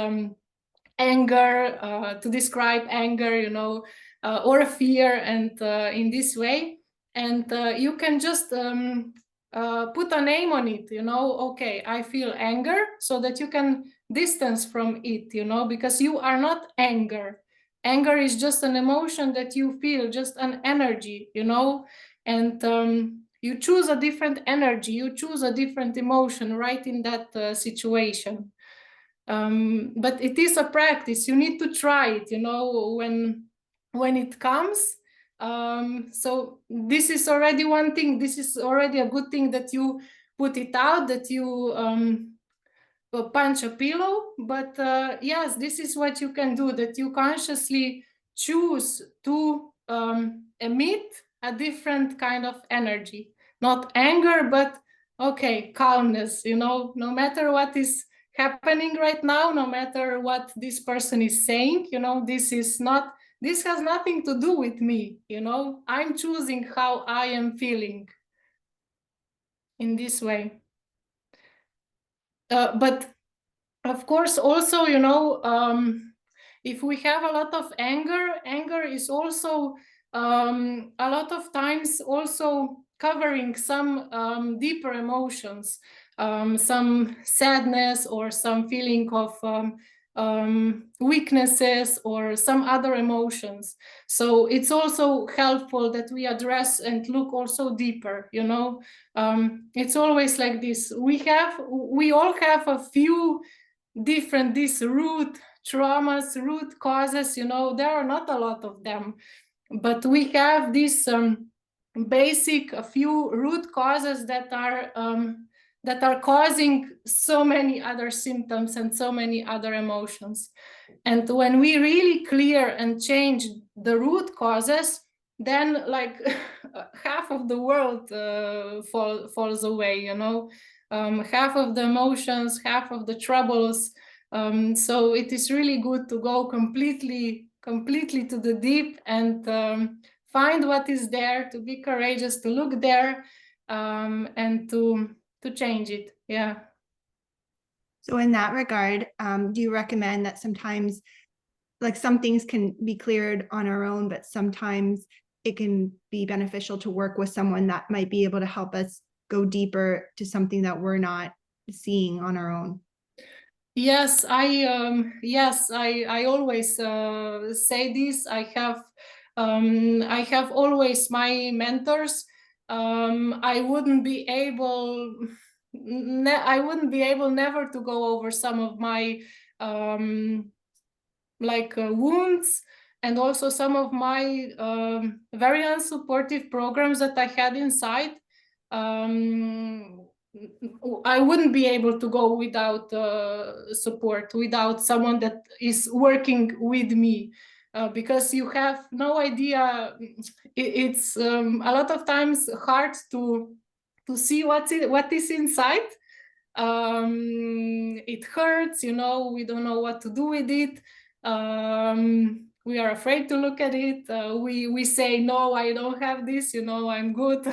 anger, to describe anger, or fear, and in this way. And you can just put a name on it, okay, I feel anger, so that you can distance from it, because you are not anger. Anger is just an emotion that you feel, just an energy, and you choose a different energy, you choose a different emotion right in that situation. But it is a practice. You need to try it, when it comes. So this is already one thing. This is already a good thing, that you put it out, that you punch a pillow. But yes, this is what you can do, that you consciously choose to emit a different kind of energy, not anger, but okay, calmness. No matter what is happening right now, no matter what this person is saying, this has nothing to do with me. I'm choosing how I am feeling in this way. But of course, also, if we have a lot of anger is also a lot of times also covering some deeper emotions, some sadness, or some feeling of weaknesses, or some other emotions. So it's also helpful that we address and look also deeper. It's always like this. We all have a few different these root traumas, root causes. There are not a lot of them, but we have these basic, a few root causes that are causing so many other symptoms and so many other emotions. And when we really clear and change the root causes, then like half of the world falls away. Half of the emotions, half of the troubles. So it is really good to go completely to the deep, and find what is there, to be courageous, to look there, and to change it. Yeah. So in that regard, do you recommend that sometimes, like, some things can be cleared on our own, but sometimes it can be beneficial to work with someone that might be able to help us go deeper to something that we're not seeing on our own? Yes, I always say this. I have always my mentors. I wouldn't be able never to go over some of my wounds, and also some of my very unsupportive programs that I had inside. I wouldn't be able to go without support, without someone that is working with me, because you have no idea. It's a lot of times hard to see what is inside. It hurts, we don't know what to do with it. We are afraid to look at it. We say, no, I don't have this, I'm good.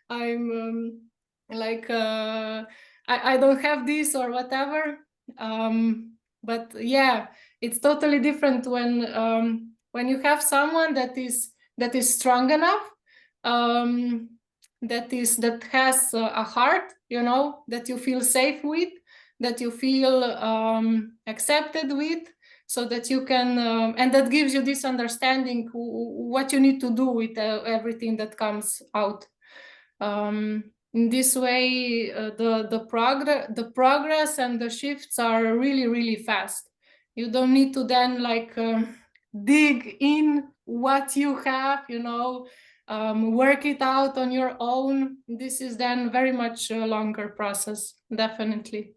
I'm like, I don't have this or whatever. But yeah, it's totally different when you have someone that is strong enough, that has a heart, that you feel safe with, that you feel accepted with, so that you can, and that gives you this understanding what you need to do with everything that comes out. In this way, the progress and the shifts are really, really fast. You don't need to then dig in what you have, work it out on your own. This is then very much a longer process, definitely.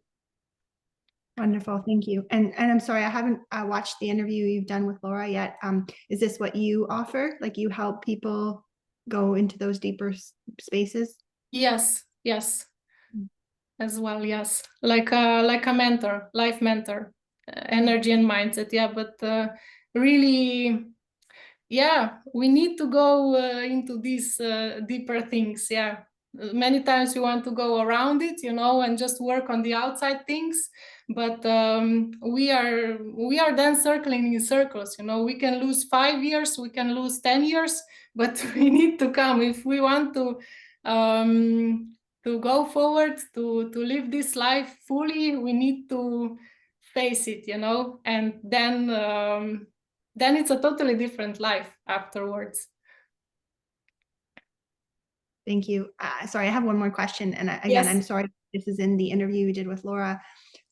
Wonderful, thank you. And I'm sorry, I haven't watched the interview you've done with Laura yet. Is this what you offer? Like, you help people go into those deeper spaces? Yes, as well, yes. Like a mentor, life mentor, energy and mindset. Yeah, but really, yeah, we need to go into these deeper things. Yeah, many times we want to go around it, and just work on the outside things, but we are then circling in circles. We can lose 5 years, we can lose 10 years, but we need to come if we want to go forward, to live this life fully. We need to face it, and then it's a totally different life afterwards. Thank you. Sorry, I have one more question. And again, Yes. I'm sorry, this is in the interview you did with Laura.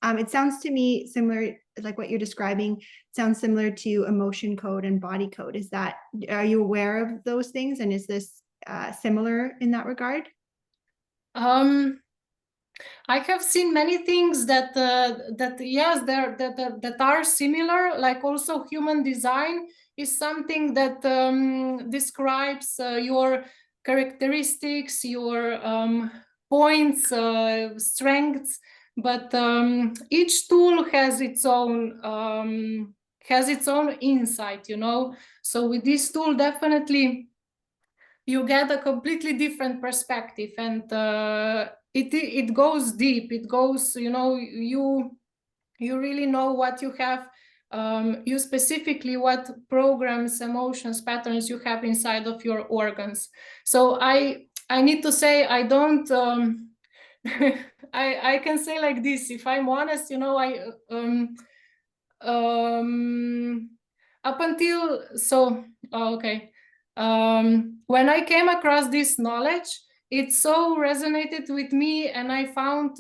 It sounds to me similar, like what you're describing, sounds similar to emotion code and body code. Are you aware of those things? And is this similar in that regard? I have seen many things that yes, that are similar. Like also human design is something that describes your characteristics, your points, strengths. But each tool has its own insight, So with this tool, definitely you get a completely different perspective, and it goes deep. It goes, you really know what you have, you specifically what programs, emotions, patterns you have inside of your organs. So I need to say, I don't I can say like this, if I'm honest, up until okay, when I came across this knowledge, it so resonated with me, and I found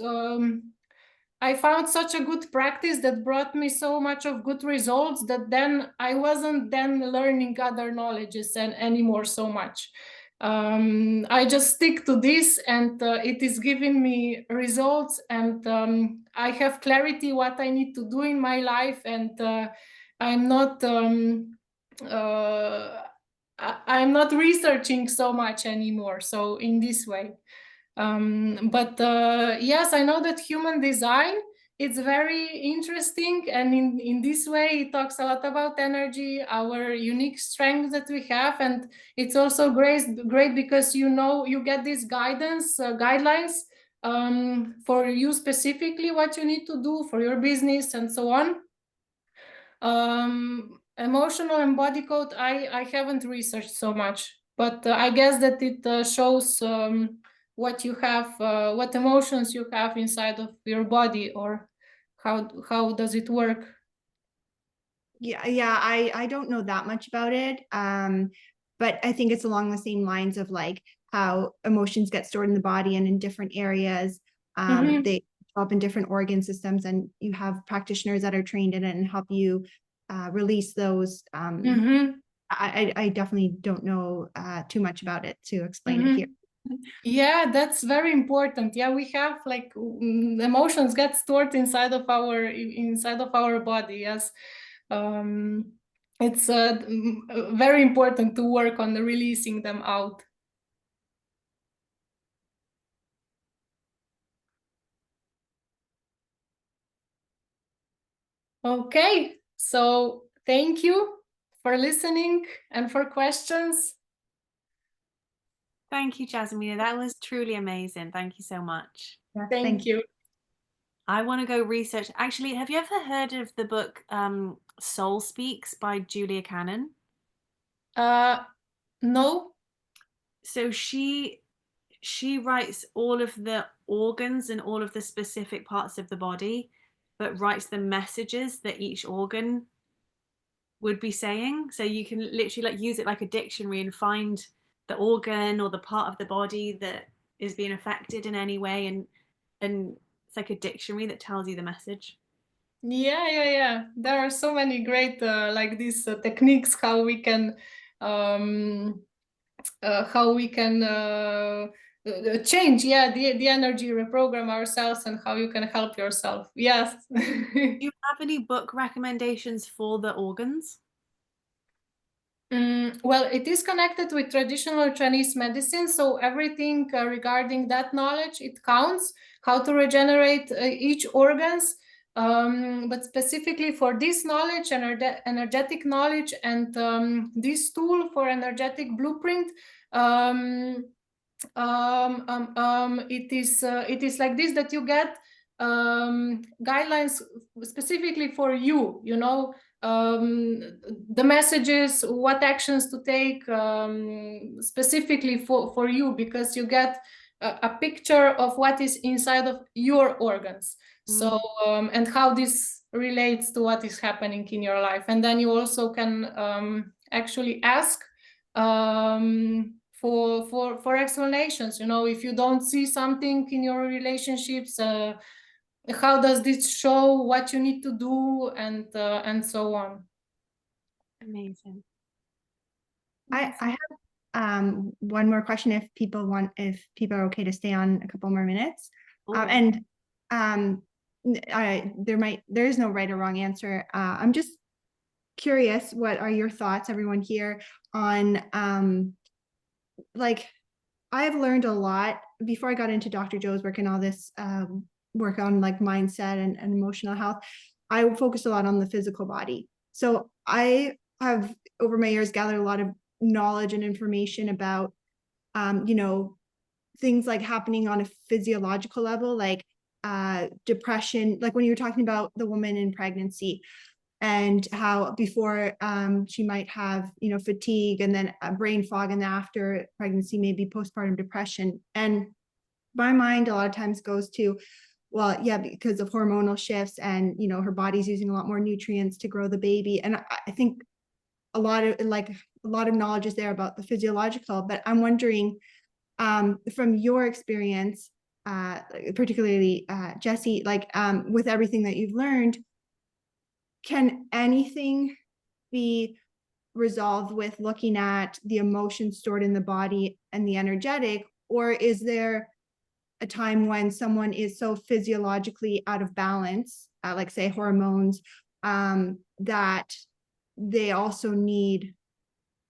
such a good practice that brought me so much of good results, that then I wasn't then learning other knowledges anymore so much. I just stick to this, and it is giving me results, and I have clarity what I need to do in my life, and I'm not I'm not researching so much anymore. So in this way, but yes, I know that human design, it's very interesting, and in this way it talks a lot about energy, our unique strengths that we have, and it's also great because you get this guidelines for you specifically, what you need to do for your business and so on. Emotional and body code, I haven't researched so much, but I guess that it shows what you have, what emotions you have inside of your body, or how does it work? Yeah, I don't know that much about it. But I think it's along the same lines of like how emotions get stored in the body and in different areas. They show up in different organ systems, and you have practitioners that are trained in it and help you release those. I definitely don't know too much about it to explain it here. Yeah, that's very important. Yeah, we have like emotions get stored inside of our body. Yes, it's very important to work on releasing them out. Okay, so thank you for listening and for questions. Thank you, Jasmina. That was truly amazing. Thank you so much. Yeah, Thank you. I want to go research. Actually, have you ever heard of the book Soul Speaks by Julia Cannon? No. So she writes all of the organs and all of the specific parts of the body, but writes the messages that each organ would be saying. So you can literally like use it like a dictionary and find the organ or the part of the body that is being affected in any way, and it's like a dictionary that tells you the message. Yeah. There are so many great like these techniques how we can change the energy, reprogram ourselves, and how you can help yourself. Yes. Do you have any book recommendations for the organs? Well, it is connected with traditional Chinese medicine, so everything regarding that knowledge, it counts, how to regenerate each organs. But specifically for this knowledge, energetic knowledge, and this tool for energetic blueprint, um, it is like this, that you get guidelines specifically for you, the messages, what actions to take, specifically for you, because you get a picture of what is inside of your organs. So and how this relates to what is happening in your life. And then you also can actually ask for explanations, if you don't see something in your relationships, how does this show what you need to do, and so on. Amazing. I have one more question if people are okay to stay on a couple more minutes. And there is no right or wrong answer. I'm just curious, what are your thoughts, everyone here, on like, I've learned a lot before I got into Dr. Joe's work and all this work on like mindset and emotional health. I focused a lot on the physical body. So I have over my years gathered a lot of knowledge and information about things like happening on a physiological level, like depression, like when you were talking about the woman in pregnancy, and how before she might have fatigue, and then a brain fog, and after pregnancy maybe postpartum depression. And my mind a lot of times goes to, well, yeah, because of hormonal shifts, and her body's using a lot more nutrients to grow the baby. And I think a lot of knowledge is there about the physiological, but I'm wondering, from your experience, particularly Jessie, like with everything that you've learned, can anything be resolved with looking at the emotions stored in the body and the energetic? Or is there a time when someone is so physiologically out of balance, like say hormones, that they also need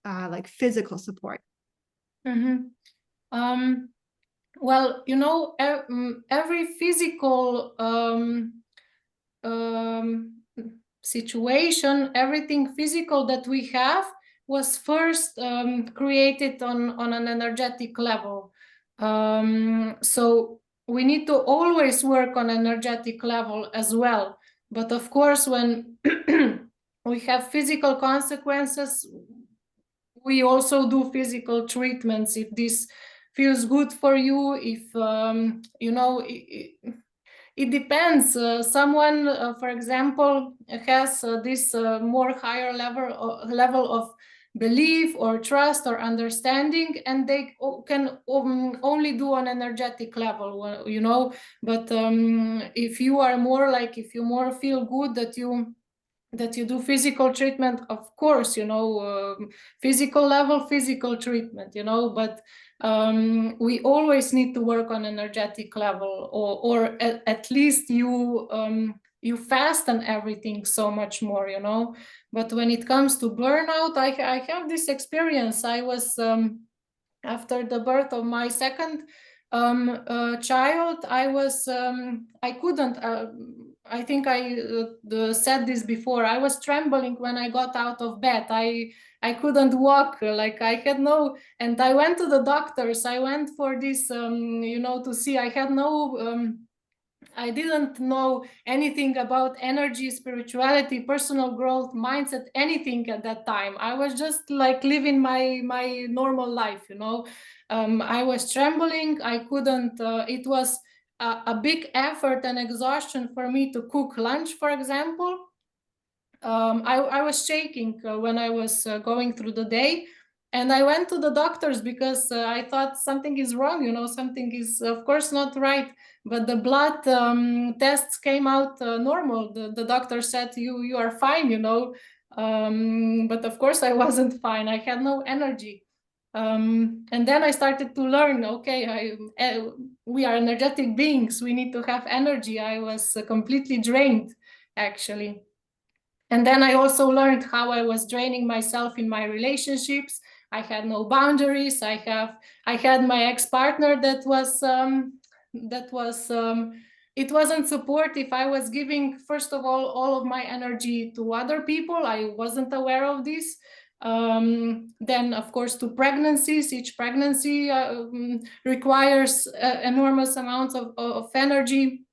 like physical support? Well, every physical situation, everything physical that we have was first created on an energetic level. So we need to always work on energetic level as well. But of course, when we have physical consequences, we also do physical treatments if this feels good for you. If it depends. Someone, for example, has this more higher level of belief or trust or understanding, and they can only do an energetic level, But if you more feel good, that you that you do physical treatment, of course, physical level, physical treatment, but we always need to work on energetic level, or at least you fast and everything so much more, But when it comes to burnout, I have this experience. I was after the birth of my second child, I couldn't. I think I said this before. I was trembling when I got out of bed. I couldn't walk. Like I had no. And I went to the doctors. I went for this, to see. I had no. I didn't know anything about energy, spirituality, personal growth, mindset, anything at that time. I was just like living my normal life, I was trembling. I couldn't. It was a big effort and exhaustion for me to cook lunch, for example. I was shaking when I was going through the day. And I went to the doctors because I thought something is wrong, something is, of course, not right. But the blood tests came out normal. The doctor said, you are fine, But of course, I wasn't fine. I had no energy. And then I started to learn, okay, we are energetic beings. We need to have energy. I was completely drained, actually. And then I also learned how I was draining myself in my relationships. I had no boundaries. I had my ex-partner that was it wasn't supportive. I was giving, first of all of my energy to other people. I wasn't aware of this. Then, of course, to pregnancies. Each pregnancy requires enormous amounts of energy.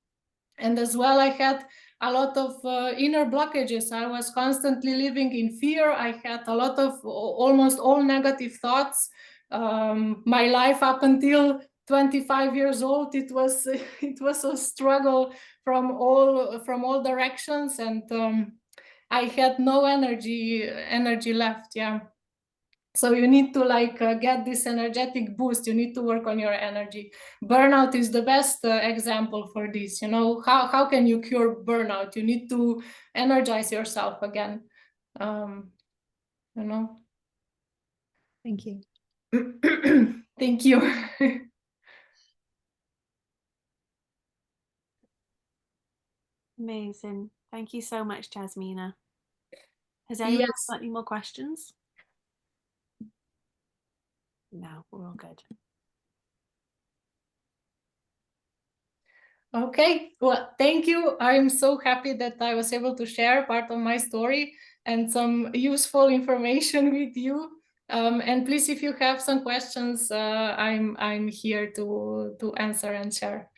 And as well, I had a lot of inner blockages. I was constantly living in fear. I had a lot of almost all negative thoughts. My life up until 25 years old, it was a struggle from all directions, and I had no energy left. Yeah. So you need to get this energetic boost. You need to work on your energy. Burnout is the best example for this. How can you cure burnout? You need to energize yourself again. Thank you. Thank you. Amazing. Thank you so much, Jasmina. Has anyone Yes. got any more questions? No, we're all good. Okay, well, thank you. I'm so happy that I was able to share part of my story and some useful information with you. And please, if you have some questions, I'm here to answer and share.